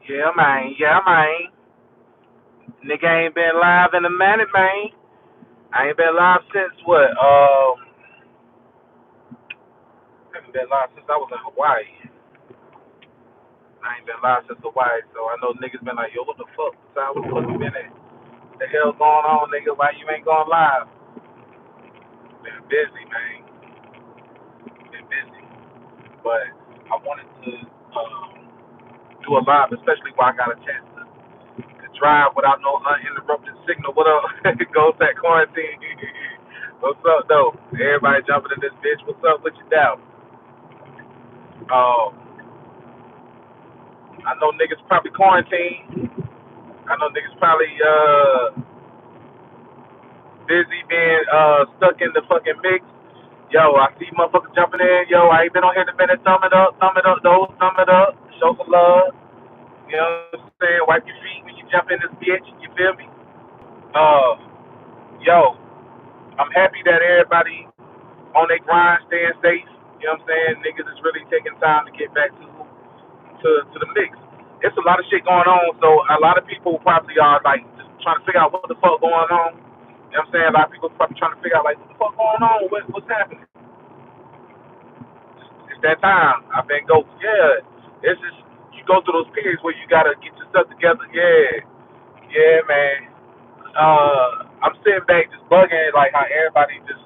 Yeah, man. Yeah, man. Nigga ain't been live in a minute, man. I ain't been live since what? I haven't been live since I was in Hawaii. I ain't been live since Hawaii, so I know niggas been like, yo, what the fuck? What the fuck you been at? What the hell going on, nigga? Why you ain't going live? Been busy, man. Been busy. But I wanted to do a live, especially while I got a chance to drive without no uninterrupted signal. What up? Goes that quarantine. What's up, though? Everybody jumping in this bitch. What's up with you, down? Uh, I know niggas probably quarantined. I know niggas probably busy being stuck in the fucking mix. Yo, I see motherfuckers jumping in. Yo, I ain't been on here in a minute. Thumb it up, though. Thumb it up. Show some love. You know what I'm saying? Wipe your feet when you jump in this bitch. You feel me? Uh, yo, I'm happy that everybody on their grind, staying safe. You know what I'm saying? Niggas is really taking time to get back to the mix. It's a lot of shit going on, so a lot of people probably are like just trying to figure out what the fuck going on. You know what I'm saying? A lot of people probably trying to figure out like what the fuck going on, what's happening. It's that time. I've been go. Yeah, it's just you go through those periods where you gotta get your stuff together. Yeah, yeah, man. I'm sitting back just bugging like how everybody just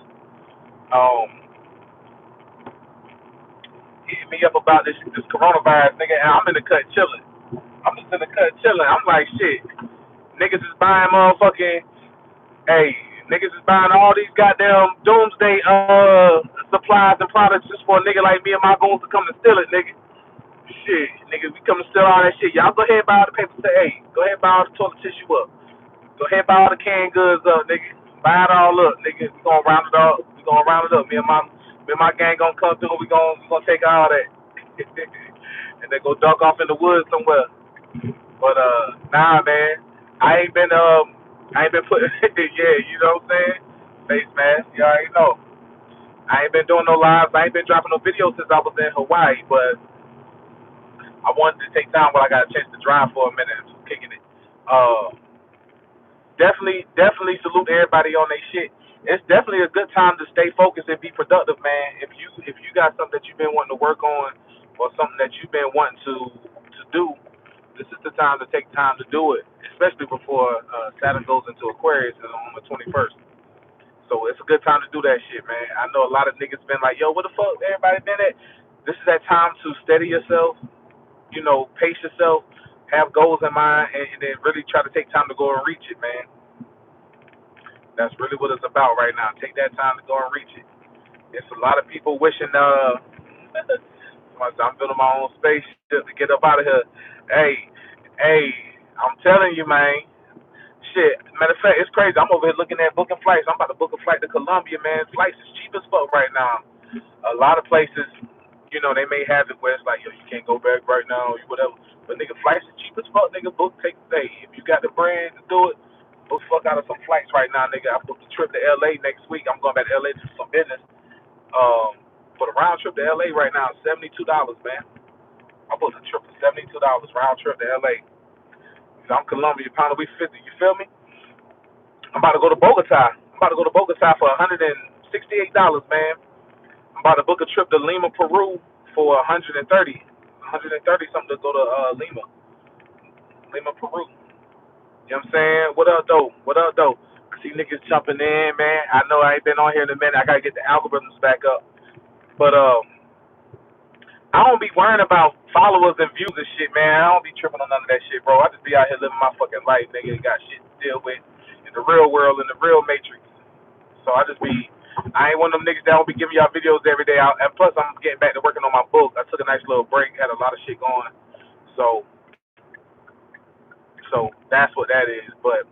um hitting me up about this coronavirus, nigga, and I'm in the cut chilling. I'm just in the cut chilling. I'm like, shit, niggas is buying motherfucking, hey, niggas is buying all these goddamn doomsday supplies and products just for a nigga like me and my goons to come and steal it, nigga. Shit, nigga, we come to steal all that shit. Y'all go ahead and buy all the paper. Say, hey, go ahead and buy all the toilet tissue up. Go ahead and buy all the canned goods up, nigga. Buy it all up, nigga. We gonna round it up. We gonna round it up. Me and my gang gonna come through. We gonna take all that, and then go duck off in the woods somewhere. But nah, man. I ain't been putting. Yeah, you know what I'm saying? Face mask. You already know. I ain't been doing no lives. I ain't been dropping no videos since I was in Hawaii. But I wanted to take time when I got a chance to drive for a minute and just kicking it. Uh, definitely salute everybody on their shit. It's definitely a good time to stay focused and be productive, man. If you got something that you've been wanting to work on or something that you've been wanting to do, this is the time to take time to do it, especially before Saturn goes into Aquarius on the 21st. So it's a good time to do that shit, man. I know a lot of niggas been like, yo, what the fuck everybody been at? This is that time to steady yourself, pace yourself, have goals in mind, and then really try to take time to go and reach it, man. That's really what it's about right now. Take that time to go and reach it. It's a lot of people wishing I'm building my own spaceship to get up out of here. Hey, I'm telling you, man. Shit. Matter of fact, it's crazy. I'm over here looking at booking flights. I'm about to book a flight to Colombia, man. Flights is cheap as fuck right now. A lot of places, they may have it where it's like, yo, you can't go back right now, you whatever. But nigga, flights is cheap as fuck, nigga. Book, take the day. If you got the brand to do it, book fuck out of some flights right now, nigga. I booked a trip to LA next week. I'm going back to LA to do some business. For the round trip to LA right now, $72, man. I booked a trip for $72 round trip to LA. So I'm Colombia, pound a week 50. You feel me? I'm about to go to Bogota. For $168, man. I'm about to book a trip to Lima, Peru for 130. 130 something to go to Lima, Peru. You know what I'm saying? What up, though? I see niggas jumping in, man. I know I ain't been on here in a minute. I gotta get the algorithms back up. But I don't be worrying about followers and views and shit, man. I don't be tripping on none of that shit, bro. I just be out here living my fucking life, nigga. Got shit to deal with in the real world, in the real matrix. So I ain't one of them niggas that don't be giving y'all videos every day. And plus, I'm getting back to working on my book. I took a nice little break, had a lot of shit going. So, that's what that is. But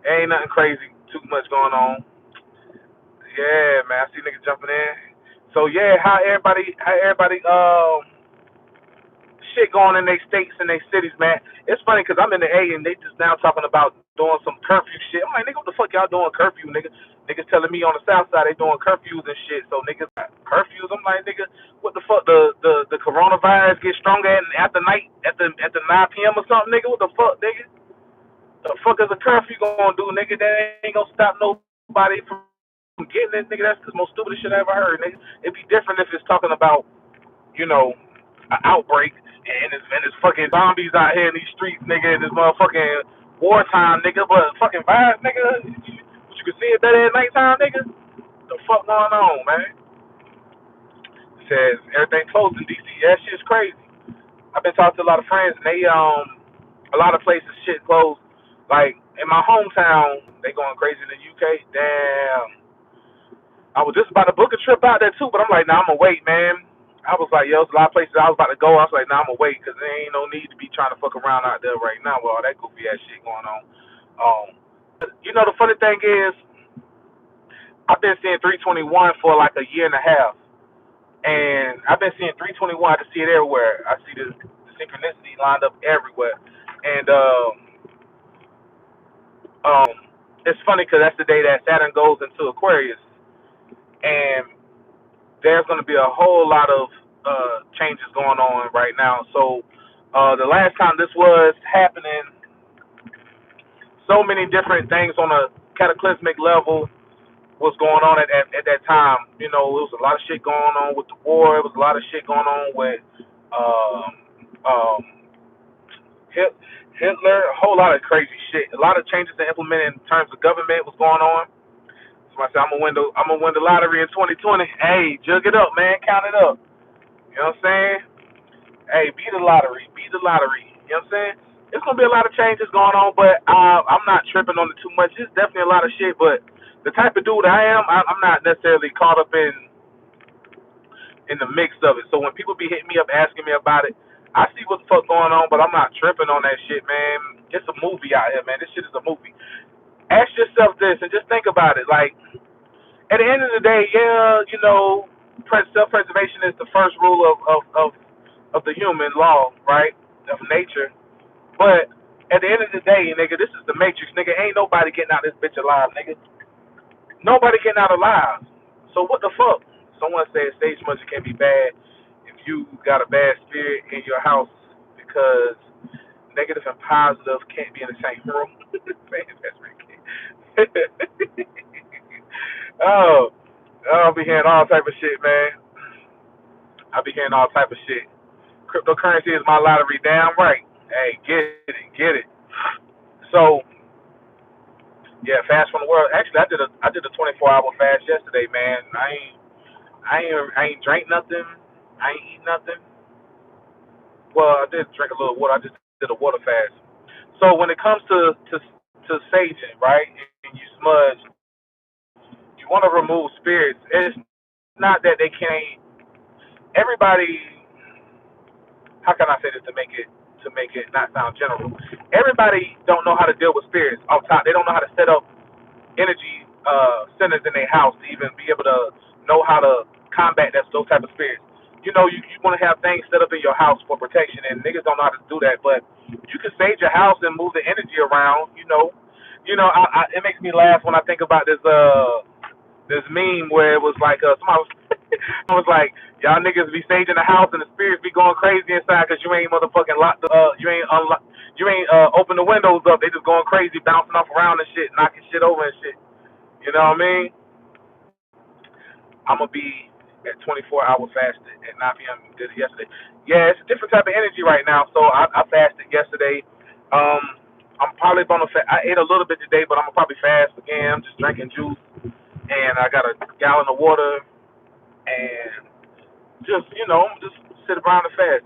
ain't nothing crazy, too much going on. Yeah, man. I see niggas jumping in. So yeah, how everybody shit going in their states and their cities, man. It's funny because I'm in the A and they just now talking about doing some curfew shit. I'm like, nigga, what the fuck y'all doing curfew, nigga? Niggas telling me on the south side they doing curfews and shit. So niggas got curfews. I'm like, nigga, what the fuck? The coronavirus get stronger at the night at the 9 p.m. or something, nigga? What the fuck, nigga? The fuck is a curfew gonna do, nigga? That ain't gonna stop nobody from getting it, nigga. That's the most stupidest shit I ever heard, nigga. It'd be different if it's talking about, you know, an outbreak and it's fucking zombies out here in these streets, nigga, and this motherfucking wartime, nigga. But fucking virus, nigga, you can see it better at nighttime, nigga. The fuck going on, man? It says everything closed in DC. That shit's crazy. I've been talking to a lot of friends, and they a lot of places shit closed. Like in my hometown, they going crazy in the UK. Damn. I was just about to book a trip out there too, but I'm like, nah, I'm gonna wait, man. I was like, yo, there's a lot of places I was about to go. I was like, nah, I'm gonna wait, cause there ain't no need to be trying to fuck around out there right now with all that goofy ass shit going on. You know, the funny thing is, I've been seeing 321 for like a year and a half, and I've been seeing 321. I can see it everywhere. I see the synchronicity lined up everywhere, and it's funny because that's the day that Saturn goes into Aquarius, and there's going to be a whole lot of changes going on right now. So the last time this was happening, so many different things on a cataclysmic level was going on at that time. You know, it was a lot of shit going on with the war. It was a lot of shit going on with um, um, Hitler, a whole lot of crazy shit. A lot of changes to implement in terms of government was going on. So I said, I'm gonna win the lottery in 2020. Hey, jug it up, man, count it up. You know what I'm saying? Hey, be the lottery, be the lottery. You know what I'm saying? It's gonna be a lot of changes going on, but I'm not tripping on it too much. It's definitely a lot of shit, but the type of dude I am, I'm not necessarily caught up in the mix of it. So when people be hitting me up asking me about it, I see what the fuck going on, but I'm not tripping on that shit, man. It's a movie out here, man. This shit is a movie. Ask yourself this and just think about it. Like, at the end of the day, yeah, you know, self-preservation is the first rule of the human law, right? Of nature. But at the end of the day, nigga, this is the Matrix, nigga. Ain't nobody getting out of this bitch alive, nigga. Nobody getting out alive. So what the fuck? Someone said stage munching can be bad if you got a bad spirit in your house because negative and positive can't be in the same room. Man, that's ridiculous. Oh, I'll be hearing all type of shit, man. I'll be hearing all type of shit. Cryptocurrency is my lottery, damn right. Hey, get it. So, yeah, fast from the world. Actually, I did a 24-hour fast yesterday, man. I ain't drank nothing. I ain't eat nothing. Well, I did drink a little water. I just did a water fast. So when it comes to saging, right, and you smudge, you want to remove spirits. It's not that they can't. Everybody, how can I say this to make it not sound general? Everybody don't know how to deal with spirits off top. They don't know how to set up energy centers in their house to even be able to know how to combat those type of spirits. You know, you want to have things set up in your house for protection, and niggas don't know how to do that. But you can sage your house and move the energy around. It makes me laugh when I think about this meme where it was like somebody was like, y'all niggas be saging the house and the spirits be going crazy inside because you ain't motherfucking locked you ain't open the windows up. They just going crazy, bouncing off around and shit, knocking shit over and shit. You know what I mean? I'm gonna be at 24-hour fasted at 9 p.m. Did it yesterday. Yeah, it's a different type of energy right now. So I fasted yesterday. I'm probably gonna I ate a little bit today, but I'm gonna probably fast again. I'm just drinking juice, and I got a gallon of water, and just just sit around and fast.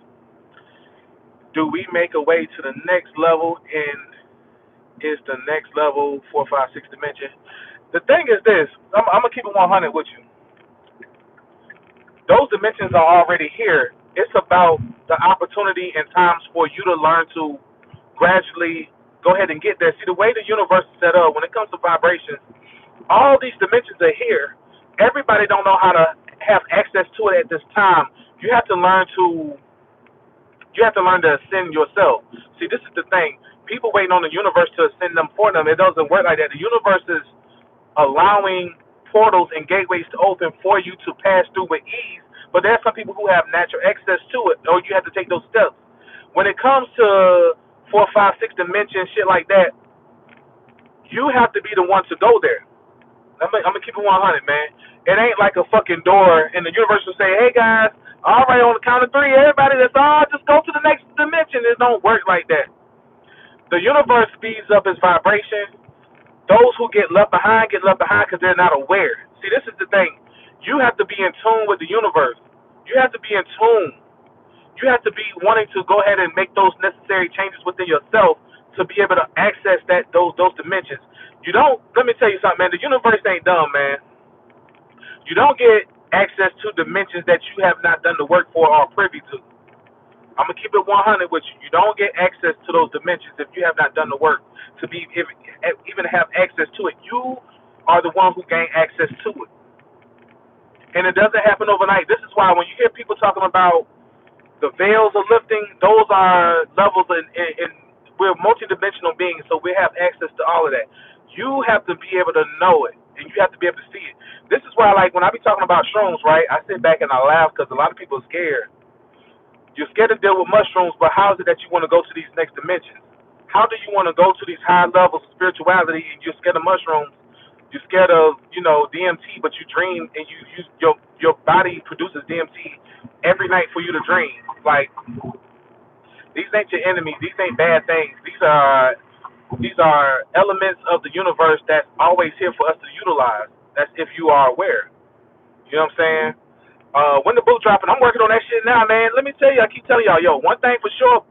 Do we make a way to the next level? And is the next level 4, 5, 6 dimension? The thing is this. I'm gonna keep it 100 with you. Those dimensions are already here. It's about the opportunity and times for you to learn to gradually go ahead and get there. See, the way the universe is set up, when it comes to vibrations, all these dimensions are here. Everybody don't know how to have access to it at this time. You have to learn to You have to learn to ascend yourself. See, this is the thing. People waiting on the universe to ascend them for them. It doesn't work like that. The universe is allowing portals and gateways to open for you to pass through with ease. But there are some people who have natural access to it, or you have to take those steps. When it comes to 4, 5, 6 dimensions, shit like that, you have to be the one to go there. I'm gonna keep it 100, man. It ain't like a fucking door, and the universe will say, "Hey guys, all right, on the count of 3, everybody, that's all. Just go to the next dimension." It don't work like that. The universe speeds up its vibration. Those who get left behind because they're not aware. See, this is the thing. You have to be in tune with the universe. You have to be in tune. You have to be wanting to go ahead and make those necessary changes within yourself to be able to access those dimensions. You don't. Let me tell you something, man. The universe ain't dumb, man. You don't get access to dimensions that you have not done the work for or are privy to. I'm gonna keep it 100 with you. You don't get access to those dimensions if you have not done the work to be even have access to it. You are the one who gain access to it, and it doesn't happen overnight. This is why when you hear people talking about the veils are lifting, those are levels in we're multidimensional beings, so we have access to all of that. You have to be able to know it, and you have to be able to see it. This is why, like, when I be talking about shrooms, right, I sit back and I laugh because a lot of people are scared. You're scared to deal with mushrooms, but how is it that you want to go to these next dimensions? How do you want to go to these high levels of spirituality and you're scared of mushrooms? You're scared of, DMT, but you dream and your body produces DMT every night for you to dream. Like, these ain't your enemies. These ain't bad things. These are elements of the universe that's always here for us to utilize. That's if you are aware. You know what I'm saying? When the book dropping, I'm working on that shit now, man. Let me tell you, I keep telling y'all, one thing for sure,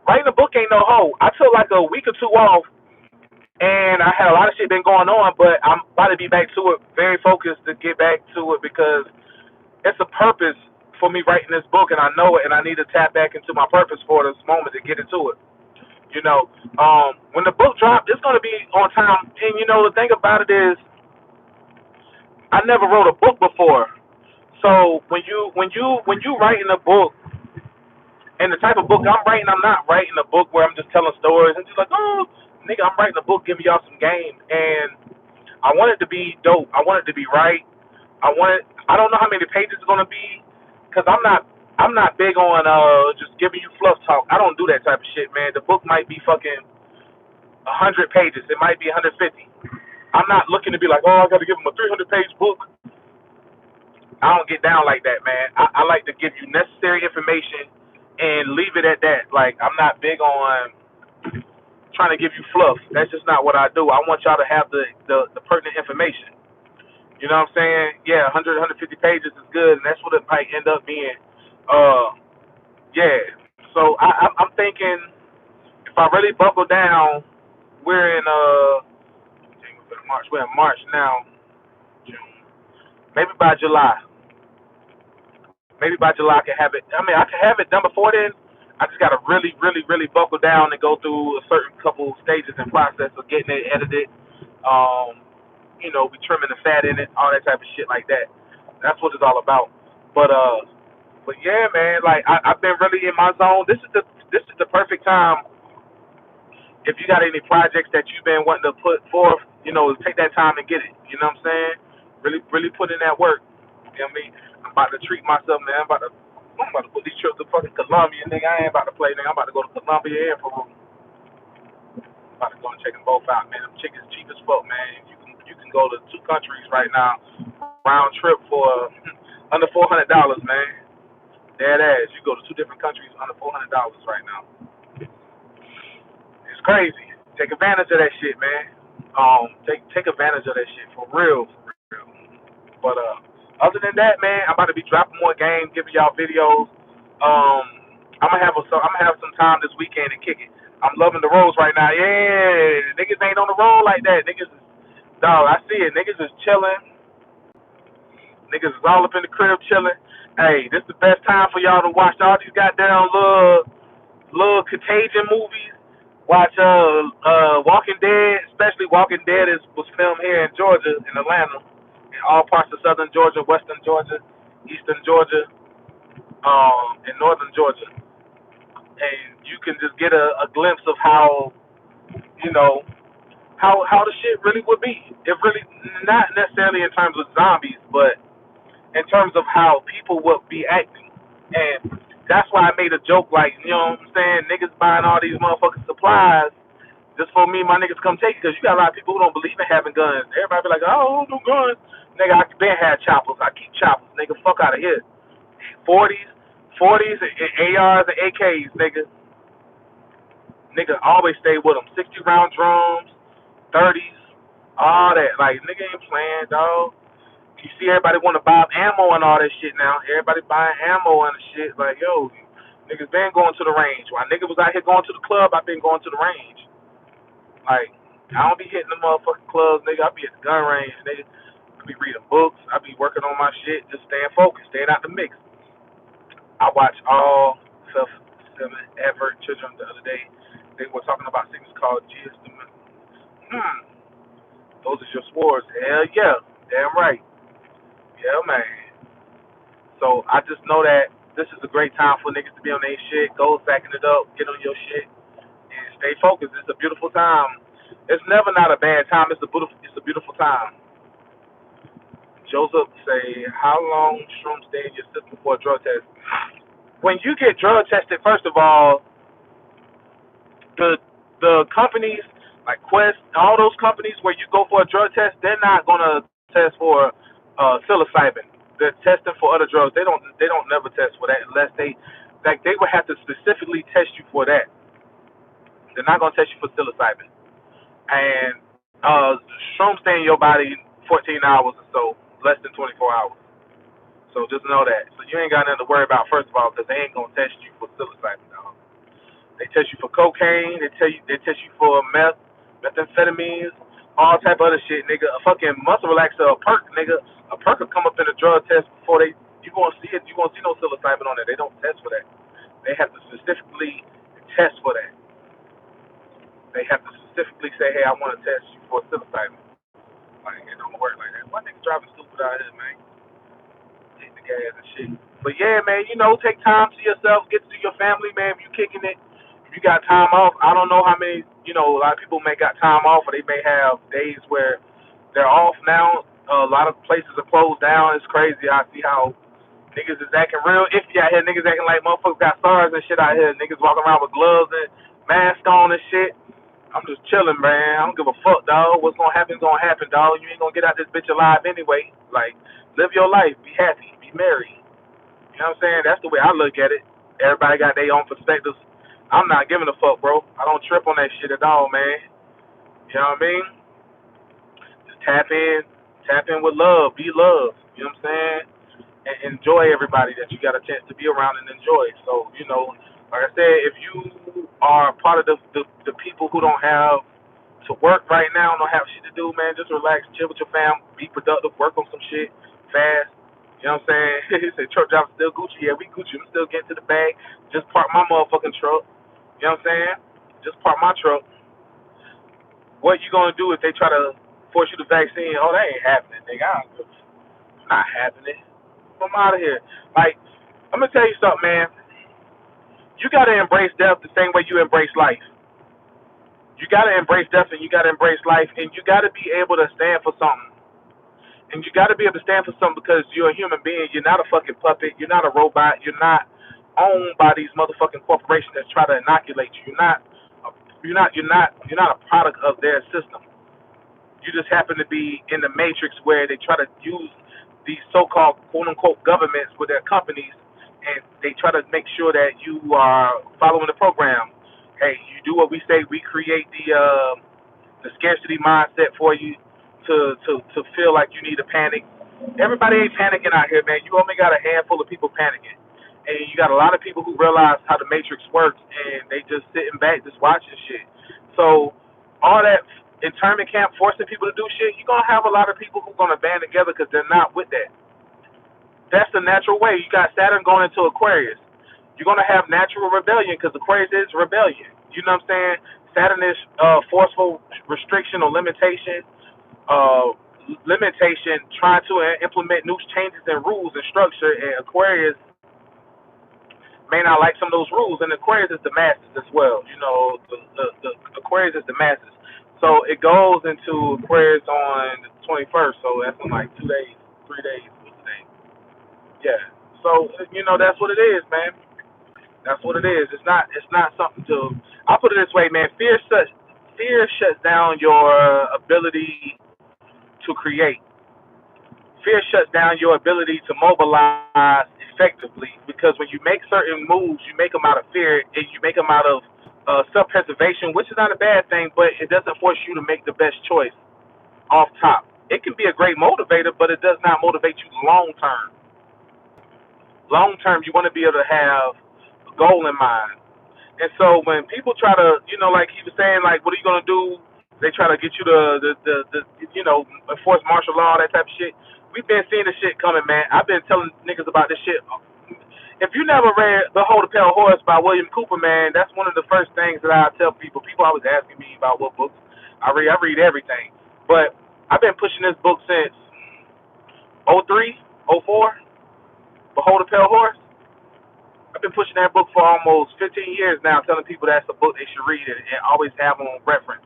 writing a book ain't no hoe. I took like a week or two off, and I had a lot of shit been going on, but I'm about to be back to it, very focused to get back to it because it's a purpose for me writing this book, and I know it, and I need to tap back into my purpose for this moment to get into it. When the book drops, it's gonna be on time. And the thing about it is, I never wrote a book before. So when you writing a book, and the type of book I'm writing, I'm not writing a book where I'm just telling stories and just like, oh, nigga, I'm writing a book giving y'all some game, and I want it to be dope. I want it to be right. I don't know how many pages it's gonna be, cause I'm not big on just giving you fluff talk. I don't do that type of shit, man. The book might be fucking 100 pages. It might be 150. I'm not looking to be like, oh, I got to give them a 300-page book. I don't get down like that, man. I like to give you necessary information and leave it at that. Like, I'm not big on trying to give you fluff. That's just not what I do. I want y'all to have the pertinent information. You know what I'm saying? Yeah, 100, 150 pages is good, and that's what it might end up being. Yeah. So I'm thinking if I really buckle down, we're in March. We're in March now. June. Maybe by July. Maybe by July I can have it. I mean, I can have it done before then. I just gotta really, really, really buckle down and go through a certain couple stages and process of getting it edited. We trimming the fat in it, all that type of shit like that. That's what it's all about. But yeah, man. Like I've been really in my zone. This is the perfect time. If you got any projects that you've been wanting to put forth, take that time and get it. You know what I'm saying? Really, really put in that work. You know what I mean? I'm about to treat myself, man. I'm about to put these trips to fucking Colombia, nigga. I ain't about to play, nigga. I'm about to go to Colombia and Peru. I'm about to go and check them both out, man. Them chickens cheap as fuck, man. You can go to 2 countries right now, round trip for under $400, man. Dead ass. You go to 2 different countries under $400 right now. It's crazy. Take advantage of that shit, man. Take advantage of that shit for real. But other than that, man, I'm about to be dropping more games, giving y'all videos. I'm gonna have some time this weekend to kick it. I'm loving the roads right now. Yeah, niggas ain't on the road like that. Niggas is, dog, I see it. Niggas is chilling. Niggas is all up in the crib chilling. Hey, this is the best time for y'all to watch all these goddamn little contagion movies. Watch Walking Dead, especially Walking Dead was filmed here in Georgia, in Atlanta, in all parts of southern Georgia, western Georgia, eastern Georgia, and northern Georgia. and you can just get a glimpse of how, you know, how the shit really would be. It really, not necessarily in terms of zombies, but in terms of how people would be acting. And that's why I made a joke like, you know what I'm saying, niggas buying all these motherfucking supplies just for me and my niggas come take it, because you got a lot of people who don't believe in having guns. Everybody be like, oh, no guns. Nigga, I been had choppers. I keep choppers. Nigga, fuck out of here. 40s, 40s, and ARs and AKs, nigga. Nigga always stay with them. 60-round drums, 30s, all that. Like, nigga ain't playing, dog. You see everybody want to buy ammo and all that shit now. Everybody buying ammo and shit. Like, yo, niggas been going to the range. While nigga was out here going to the club, I been going to the range. Like, I don't be hitting the motherfucking clubs, nigga. I be at the gun range, nigga. I be reading books. I be working on my shit, just staying focused, staying out the mix. I watched all Seven Advert Children the other day. They were talking about things called geostem. Those are your swords. Hell yeah. Damn right. Yeah, man. So I just know that this is a great time for niggas to be on their shit, go sacking it up, get on your shit, and stay focused. It's a beautiful time. It's never not a bad time. It's a beautiful time. Joseph say, how long shrooms stay in your system for a drug test? When you get drug tested, first of all, the companies like Quest, all those companies where you go for a drug test, they're not gonna test for psilocybin. They're testing for other drugs. They don't never test for that unless they would have to specifically test you for that. They're not gonna test you for psilocybin. And shrooms stay in your body 14 hours or so, less than 24 hours. So just know that. So you ain't got nothing to worry about, first of all, because they ain't gonna test you for psilocybin, dog. They test you for cocaine. They test you for methamphetamines, all type of other shit, nigga. A fucking muscle relaxer, a perk, nigga. A perk will come up in a drug test before you gonna see it. You gonna see no psilocybin on it. They don't test for that. They have to specifically test for that. They have to specifically say, hey, I want to test you for psilocybin. Like, it don't work like that. Why niggas driving stupid out here, man? Hit the gas and shit. But yeah, man, take time to yourself, get to your family, man. If you kicking it, if you got time off, I don't know how many, a lot of people may got time off, or they may have days where they're off now. A lot of places are closed down. It's crazy. I see how niggas is acting real iffy out here. Niggas acting like motherfuckers got SARS and shit out here. Niggas walking around with gloves and masks on and shit. I'm just chilling, man. I don't give a fuck, dog. What's gonna happen, dog. You ain't gonna get out this bitch alive anyway. Like, live your life. Be happy. Be merry. You know what I'm saying? That's the way I look at it. Everybody got their own perspectives. I'm not giving a fuck, bro. I don't trip on that shit at all, man. You know what I mean? Just tap in with love. Be love. You know what I'm saying? And enjoy everybody that you got a chance to be around and enjoy. So, like I said, if you are part of the people who don't have to work right now, don't have shit to do, man, just relax, chill with your fam, be productive, work on some shit fast. You know what I'm saying? He said, truck driver still Gucci. Yeah, we Gucci. I'm still getting to the bag. Just park my motherfucking truck. You know what I'm saying? Just park my truck. What you gonna do if they try to force you the vaccine? Oh, that ain't happening, nigga. It's not happening. I'm out of here. Like, I'm gonna tell you something, man. You gotta embrace death the same way you embrace life. You gotta embrace death and you gotta embrace life, and you gotta be able to stand for something. And you got to be able to stand for something because you're a human being. You're not a fucking puppet. You're not a robot. You're not owned by these motherfucking corporations that try to inoculate you. You're not a product of their system. You just happen to be in the matrix where they try to use these so-called quote-unquote governments with their companies, and they try to make sure that you are following the program. Hey, you do what we say. We create the scarcity mindset for you to feel like you need to panic. Everybody ain't panicking out here, man. You only got a handful of people panicking. And you got a lot of people who realize how the matrix works and they just sitting back just watching shit. So all that internment camp forcing people to do shit, you're going to have a lot of people who are going to band together because they're not with that. That's the natural way. You got Saturn going into Aquarius. You're going to have natural rebellion because Aquarius is rebellion. You know what I'm saying? Saturn is forceful restriction or limitation. Trying to implement new changes and rules and structure, and Aquarius may not like some of those rules. And Aquarius is the masters as well. You know, the Aquarius is the masters. So it goes into Aquarius on the 21st. So that's in like 2 days, 3 days. What's the day? Yeah. So you know that's what it is, man. That's what it is. It's not. It's not something to. I'll put it this way, man. Fear shuts down your ability to create. Fear shuts down your ability to mobilize effectively because when you make certain moves, you make them out of fear and you make them out of self-preservation, which is not a bad thing, but it doesn't force you to make the best choice off top. It can be a great motivator, but it does not motivate you long term. Long term, you want to be able to have a goal in mind. And so when people try to, you know, like he was saying, like, what are you gonna do? They try to get you to you know, enforce martial law, that type of shit. We've been seeing this shit coming, man. I've been telling niggas about this shit. If you never read The Hold a Pale Horse by William Cooper, man, that's one of the first things that I tell people. People always asking me about what books I read. I read everything. But I've been pushing this book since '03, '04. Behold a Pale Horse. I've been pushing that book for almost 15 years now, telling people that's a book they should read and always have on reference.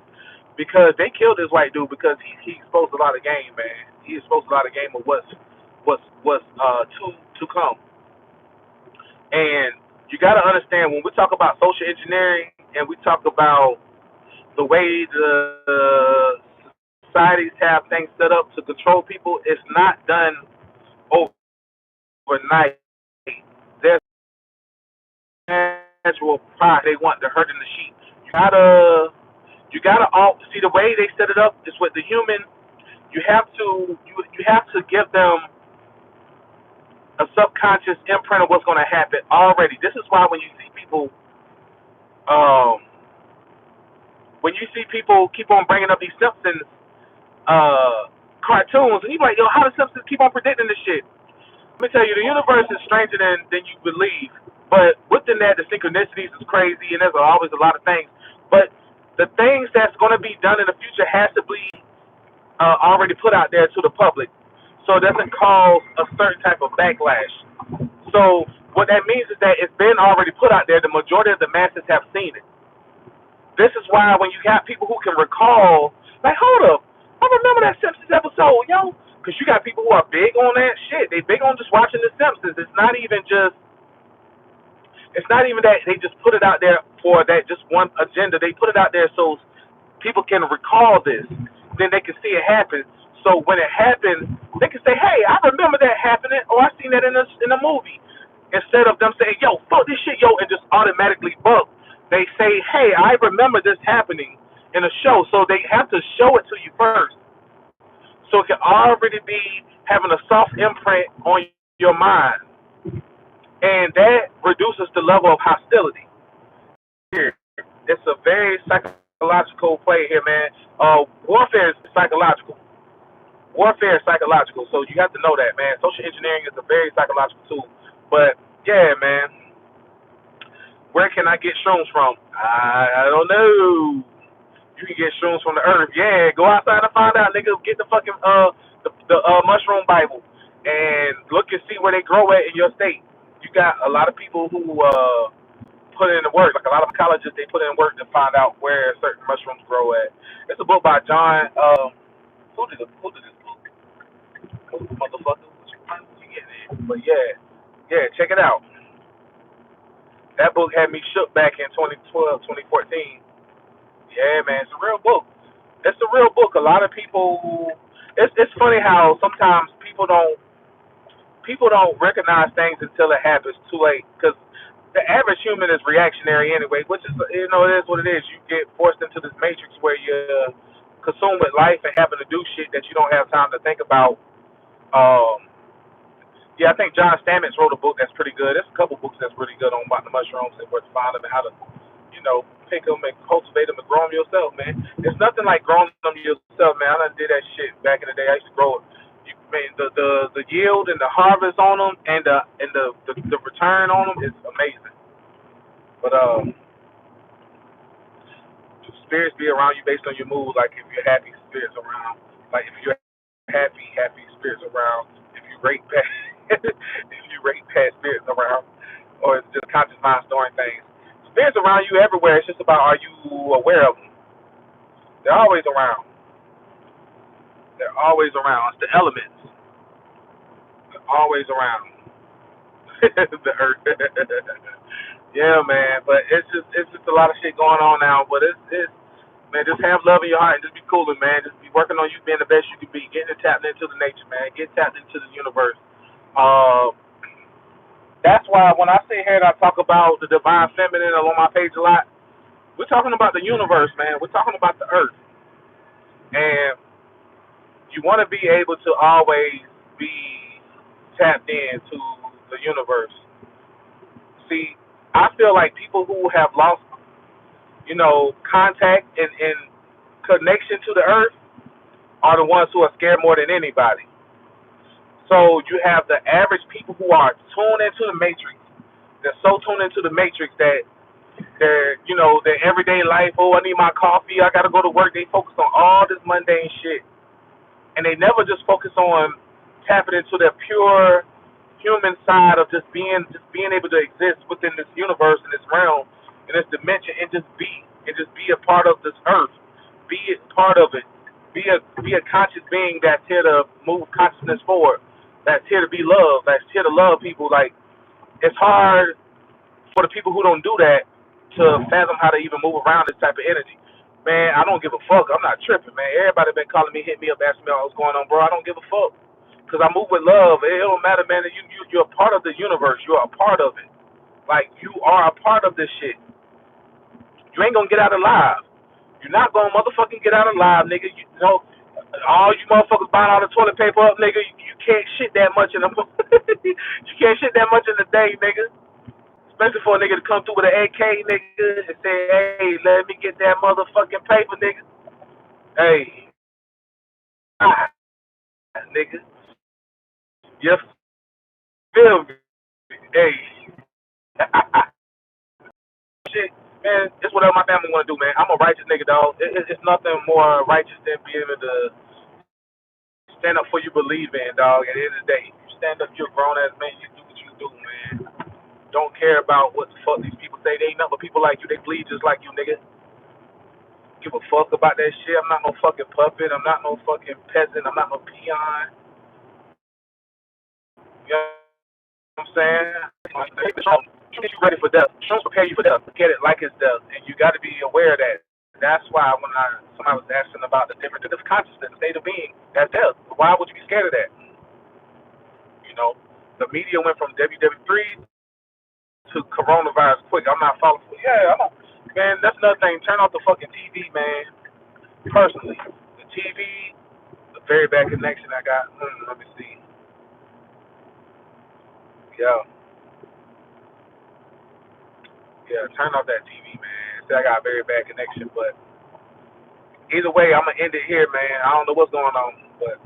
Because they killed this white dude because he exposed a lot of game, man. He exposed a lot of game of what's to come. And you got to understand when we talk about social engineering and we talk about the way the societies have things set up to control people, it's not done overnight. There's natural pride. They want the herd in the sheep. You gotta all see the way they set it up is with the human. You have to give them a subconscious imprint of what's going to happen already. This is why um, when you see people keep on bringing up these Simpsons cartoons, and you're like, yo, how do Simpsons keep on predicting this shit? Let me tell you, the universe is stranger than you believe. But within that, the synchronicities is crazy, and there's always a lot of things. But the things that's going to be done in the future has to be already put out there to the public, so it doesn't cause a certain type of backlash. So what that means is that it's been already put out there. The majority of the masses have seen it. This is why when you got people who can recall, like, hold up, I remember that Simpsons episode, yo. Because you got people who are big on that shit. They big on just watching the Simpsons. It's not even that they just put it out there for that just one agenda. They put it out there so people can recall this. Then they can see it happen. So when it happens, they can say, hey, I remember that happening, or I seen that in a movie. Instead of them saying, yo, fuck this shit, yo, and just automatically buck. They say, hey, I remember this happening in a show. So they have to show it to you first. So it can already be having a soft imprint on your mind. And that reduces the level of hostility. Here, it's a very psychological play here, man. Warfare is psychological. Warfare is psychological, so you have to know that, man. Social engineering is a very psychological tool. But, yeah, man, where can I get shrooms from? I don't know. You can get shrooms from the earth. Yeah, go outside and find out, nigga. Get the fucking the mushroom Bible and look and see where they grow at in your state. You got a lot of people who put in the work. Like a lot of ecologists, they put in work to find out where certain mushrooms grow at. It's a book by John. Who did this book? Motherfucker. What you getting in? But yeah, check it out. That book had me shook back in 2012, 2014. Yeah, man, it's a real book. It's a real book. A lot of people. It's funny how sometimes people don't recognize things until it happens too late. Because the average human is reactionary anyway, which is, it is what it is. You get forced into this matrix where you're consumed with life and having to do shit that you don't have time to think about. Yeah, I think John Stamets wrote a book that's pretty good. There's a couple books that's really good on about the mushrooms and where to find them and how to, pick them and cultivate them and grow them yourself, man. There's nothing like growing them yourself, man. I done did that shit back in the day. I used to grow it. The yield and the harvest on them and the return on them is amazing. But spirits be around you based on your mood. Like if you're happy, spirits around. Like if you're happy spirits around. If you rate bad, if you rate bad, spirits around. or is it just conscious mind storing things? Spirits around you everywhere. It's just about, are you aware of them? They're always around. They're always around. It's the elements. They're always around. The earth. Yeah, man. But it's just a lot of shit going on now. But it's man, just have love in your heart and just be cooling, man. Just be working on you being the best you can be, getting tapped into the nature, man. Get tapped into the universe. Uh, that's why when I sit here and I talk about the divine feminine on my page a lot, we're talking about the universe, man. We're talking about the earth. And you want to be able to always be tapped into the universe. See, I feel like people who have lost, contact and connection to the earth are the ones who are scared more than anybody. So you have the average people who are tuned into the matrix. They're so tuned into the matrix that their everyday life, oh, I need my coffee, I gotta go to work. They focus on all this mundane shit. And they never just focus on tapping into their pure human side of just being able to exist within this universe and this realm and this dimension and just be a part of this earth. Be a part of it. Be a conscious being that's here to move consciousness forward. That's here to be loved. That's here to love people. Like, it's hard for the people who don't do that to fathom how to even move around this type of energy. Man, I don't give a fuck. I'm not tripping, man. Everybody been calling me, hit me up, asking me what's going on, bro. I don't give a fuck. Because I move with love. It don't matter, man. You're a part of the universe. You're a part of it. Like, you are a part of this shit. You ain't gonna get out alive. You're not gonna motherfucking get out alive, nigga. All you motherfuckers buying all the toilet paper up, nigga. You can't shit that much in a you can't shit that much in a day, nigga. Especially for a nigga to come through with an AK, nigga, and say, hey, let me get that motherfucking paper, nigga. Hey, nigga. You feel me? Hey. Shit, man, it's whatever my family want to do, man. I'm a righteous nigga, dog. It's nothing more righteous than being able to stand up for you believe in, dog. At the end of the day, you stand up, you're a grown ass man, you do what you do, man. Don't care about what the fuck these people say. They ain't nothing but people like you. They bleed just like you, nigga. Give a fuck about that shit. I'm not no fucking puppet. I'm not no fucking peasant. I'm not no peon. You know what I'm saying? You ready for death. Shows prepare you for death. Look at it like it's death. And you got to be aware of that. That's why when somebody was asking about the difference of consciousness, state of being, that's death. Why would you be scared of that? You know, the media went from WW3 to coronavirus quick. I'm not following. Yeah, man, that's another thing. Turn off the fucking TV, man. Personally, the TV, the very bad connection I got. Let me see. Yeah, yeah. Turn off that TV, man. I got a very bad connection, but either way, I'm gonna end it here, man. I don't know what's going on, but